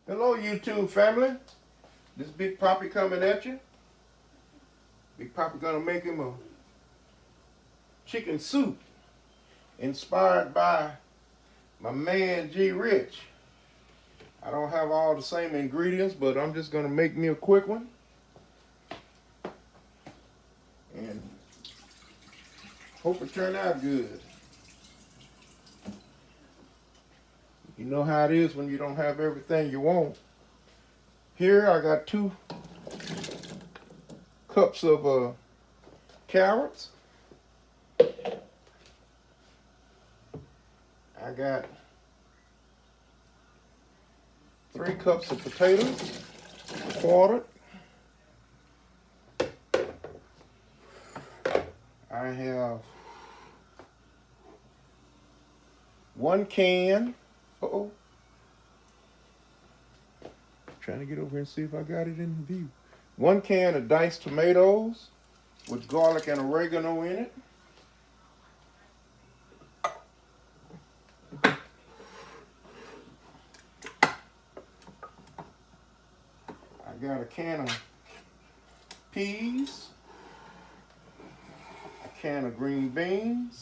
Hello, YouTube family. This Big Poppy coming at you. Big Poppy gonna make him a chicken soup inspired by my man G Rich. I don't have all the same ingredients, but I'm just gonna make me a quick one. And hope it turned out good. You know how it is when you don't have everything you want. Here I got 2 cups of carrots. I got 3 cups of potatoes, quartered. I have 1 can. Uh-oh. Trying to get over here and see if I got it in view. 1 can of diced tomatoes with garlic and oregano in it. I got a can of peas, a can of green beans,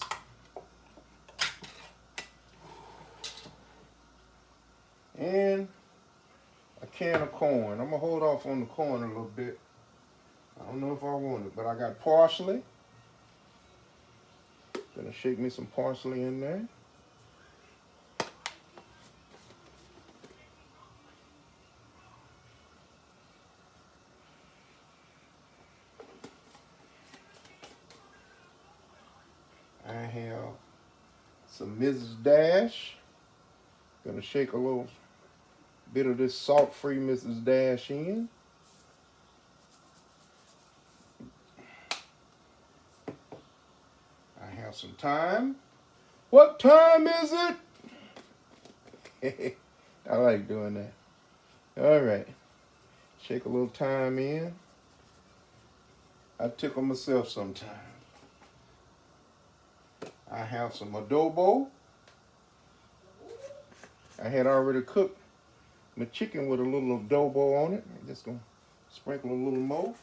and a can of corn. I'm gonna hold off on the corn a little bit. I don't know if I want it, but I got parsley. Gonna shake me some parsley in there. I have some Mrs. Dash. Gonna shake a little bit of this salt-free Mrs. Dash in. I have some thyme. What time is it? I like doing that. All right. Shake a little thyme in. I tickle myself sometimes. I have some adobo. I had already cooked my chicken with a little adobo on it. I'm just gonna sprinkle a little more.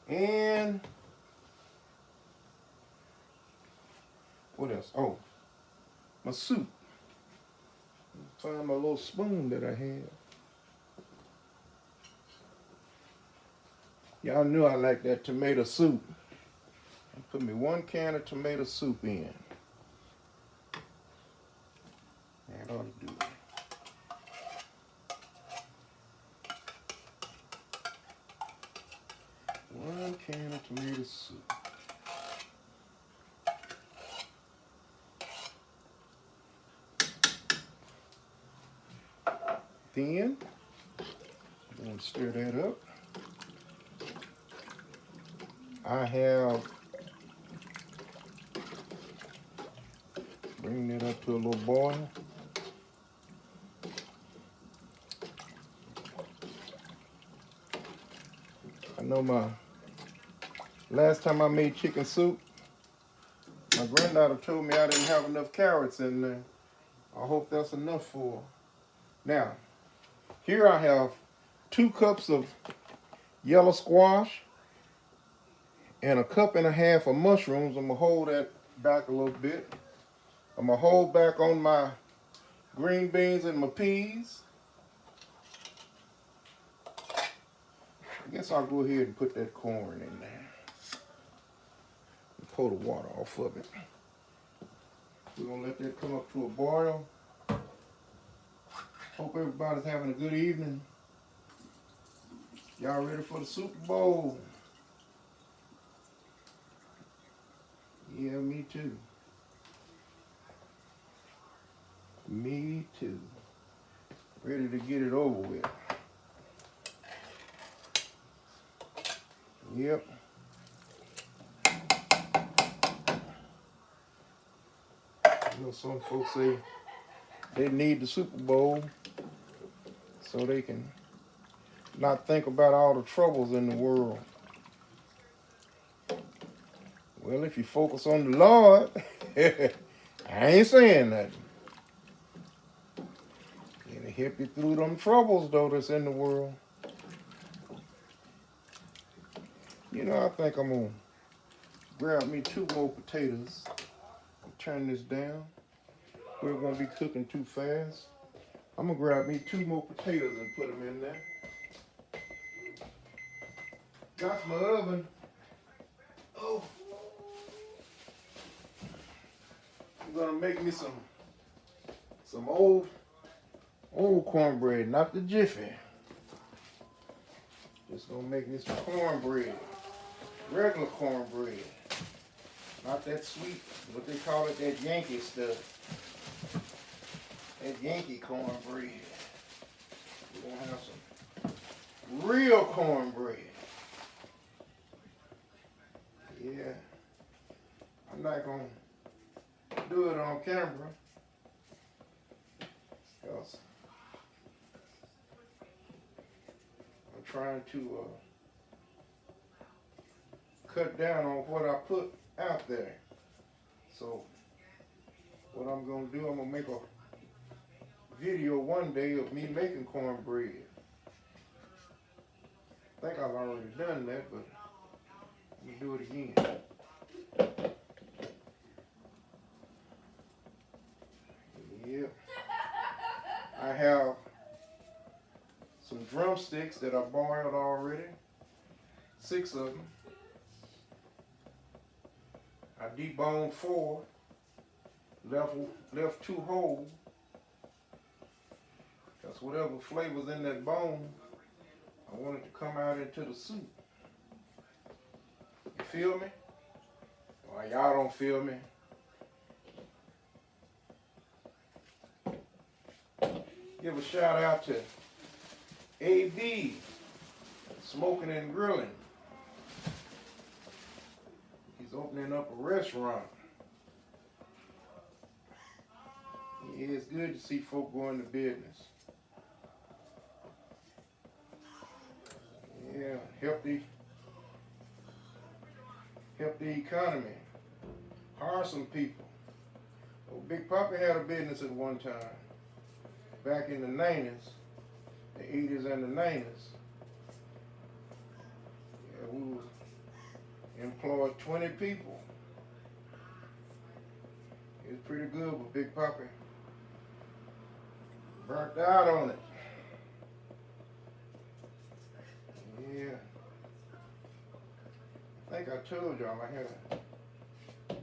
And what else? Oh, my soup. Find my little spoon that I had. Y'all knew I like that tomato soup. Put me 1 can of tomato soup in. That ought to do it. One can of tomato soup. Then, I'm going to stir that up. I have, bring that up to a little boil. I know my last time I made chicken soup, my granddaughter told me I didn't have enough carrots in there. I hope that's enough for her. Now, here I have 2 cups of yellow squash and a 1.5 cups of mushrooms. I'm gonna hold that back a little bit. I'm gonna hold back on my green beans and my peas. I guess I'll go ahead and put that corn in there. Pull the water off of it. We're gonna let that come up to a boil. Hope everybody's having a good evening. Y'all ready for the Super Bowl? Yeah, me too. Me too. Ready to get it over with. Yep. You know, some folks say they need the Super Bowl so they can not think about all the troubles in the world. Well, if you focus on the Lord, I ain't saying nothing. And They help you through them troubles, though, that's in the world. You know, I think I'm going to grab me 2 more potatoes. Turn this down. We're going to be cooking too fast. I'm going to grab me 2 more potatoes and put them in there. Got my oven. Oh. I'm going to make me some old cornbread, not the Jiffy. Just going to make me some cornbread. Regular cornbread. Not that sweet, what they call it, that Yankee stuff. That Yankee cornbread. We're going to have some real cornbread. Yeah. I'm not going to do it on camera. Because I'm trying to cut down on what I put out there. So what I'm going to do, I'm going to make a video one day of me making cornbread. I think I've already done that, but I'm going to do it again. Yep. I have some drumsticks that I boiled already. 6 of them. I deboned 4. Left 2 whole. Because whatever flavor's in that bone, I want it to come out into the soup. You feel me? Well, y'all don't feel me. Give a shout out to AB, Smoking and Grilling. He's opening up a restaurant. Yeah, it's good to see folk go into business. Yeah, help the economy. Hire some people. Well, Big Poppie had a business at one time. Back in the 90s, the 80s and the 90s. Yeah, we employed 20 people. It was pretty good, but Big Poppie burnt out on it. Yeah. I think I told y'all I had a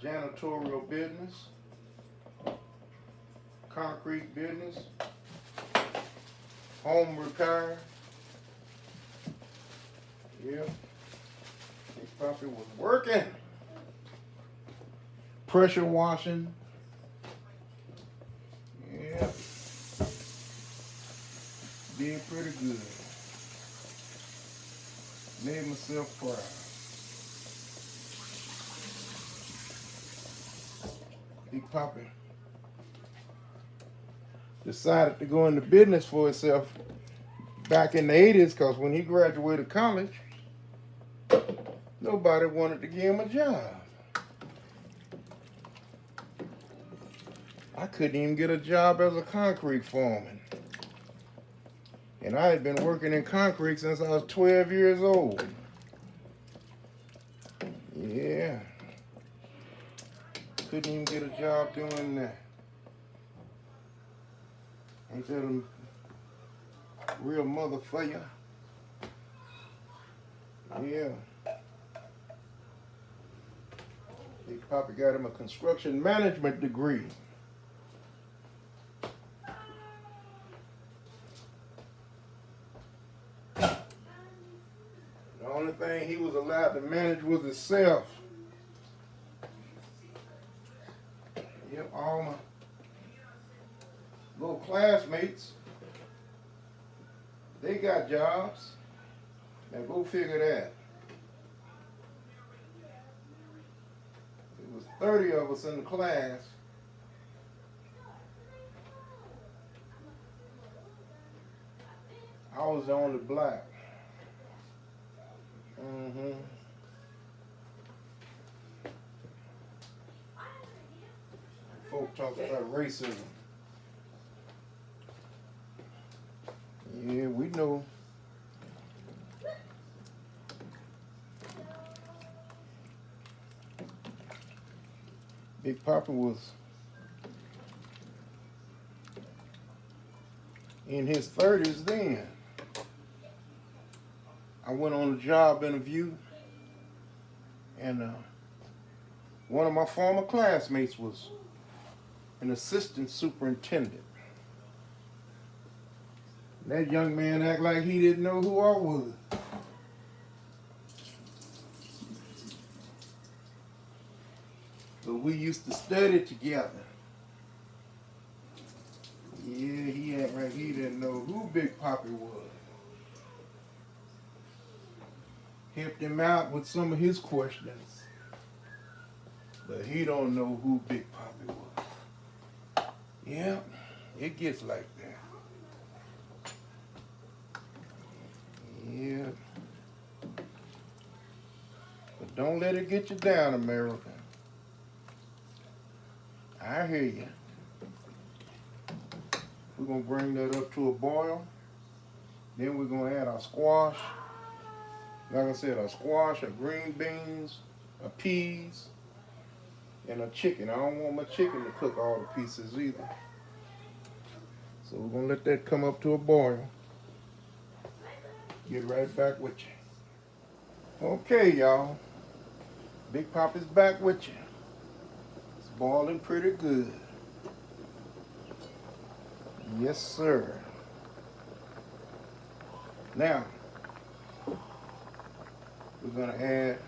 janitorial business, concrete business, home repair. Yeah. Big Poppie was working. Pressure washing. Yeah. Did pretty good. Made myself proud. Big Poppie decided to go into business for himself back in the 80s because when he graduated college, nobody wanted to give him a job. I couldn't even get a job as a concrete foreman. And I had been working in concrete since I was 12 years old. Yeah. Couldn't even get a job doing that. Ain't that a real mother for you? Yeah. Big Poppie got him a construction management degree. The only thing he was allowed to manage was himself. Yep, all my little classmates, they got jobs. Now go figure that. It was 30 of us in the class. I was the only black. Folk talk about racism. we know. Big Poppie was in his 30s then. I went on a job interview, and one of my former classmates was an assistant superintendent. That young man acted like he didn't know who I was. But we used to study together. Yeah, he acted like he didn't know who Big Poppie was. Helped him out with some of his questions. But he don't know who Big Poppie was. Yeah, it gets like that. Yeah. But don't let it get you down, America. I hear you. We're going to bring that up to a boil. Then we're going to add our squash. Like I said, our squash, our green beans, our peas, and our chicken. I don't want my chicken to cook all the pieces either. So we're going to let that come up to a boil. Get right back with you. Okay, y'all. Big Poppie's back with you. It's boiling pretty good. Yes, sir. Now, we're going to add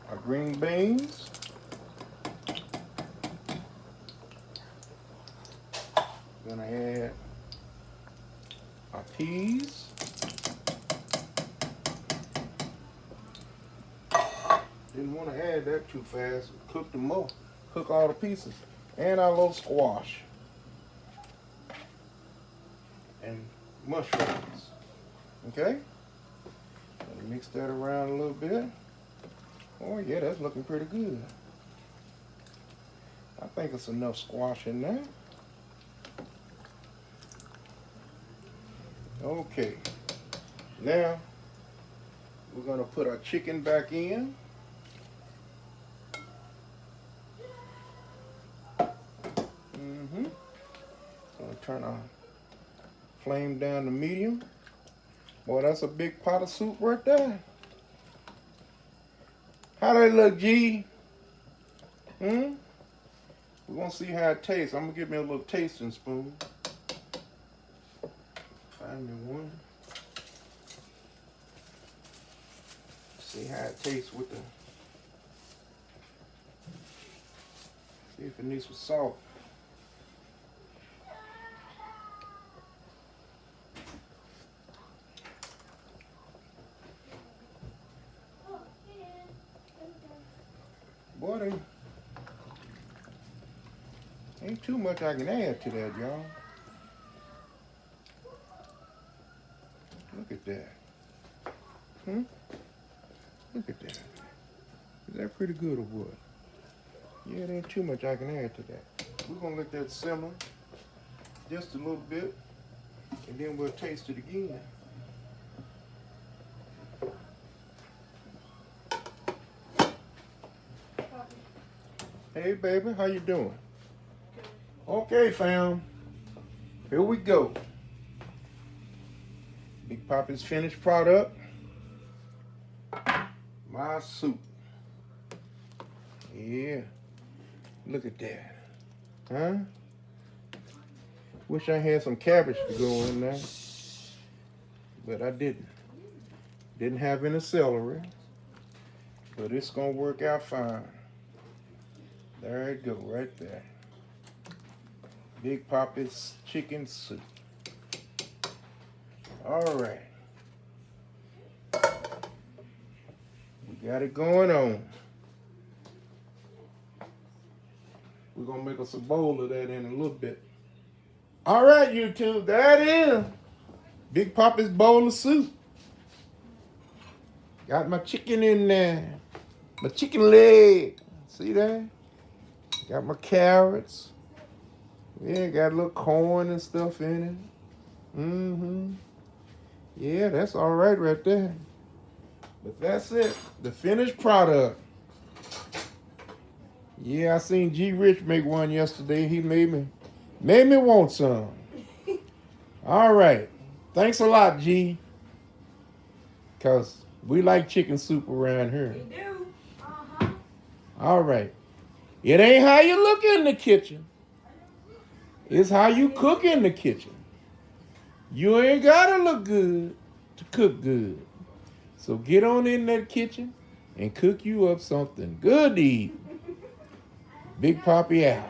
our green beans. We're going to add our peas. Didn't want to add that too fast. Cook them more. Cook all the pieces. And our little squash. And mushrooms. Okay? Mix that around a little bit. Oh yeah, that's looking pretty good. I think it's enough squash in there. Okay. Now, we're going to put our chicken back in. Going to turn our flame down to medium. Boy, that's a big pot of soup right there. How that look, G? We're going to see how it tastes. I'm going to give me a little tasting spoon. Find me one. See how it tastes with the... See if it needs some salt. Boy, there ain't too much I can add to that, y'all. Look at that. Look at that. Is that pretty good or what? Yeah, there ain't too much I can add to that. We're going to let that simmer just a little bit, and then we'll taste it again. Hey, baby, how you doing? Okay, fam. Here we go. Big Poppie's finished product. My soup. Yeah. Look at that. Huh? Wish I had some cabbage to go in there. But I didn't. Didn't have any celery. But it's going to work out fine. There it go, right there. Big Poppie's chicken soup. All right. We got it going on. We're going to make us a bowl of that in a little bit. All right, YouTube, there it is. Big Poppie's bowl of soup. Got my chicken in there. My chicken leg. See that? Got my carrots. Yeah, got a little corn and stuff in it. Yeah, that's all right there. But that's it. The finished product. Yeah, I seen G Rich make one yesterday. He made me want some. All right. Thanks a lot, G. Cause we like chicken soup around here. We do. Uh-huh. All right. It ain't how you look in the kitchen. It's how you cook in the kitchen. You ain't gotta look good to cook good. So get on in that kitchen and cook you up something good to eat. Big Poppy out.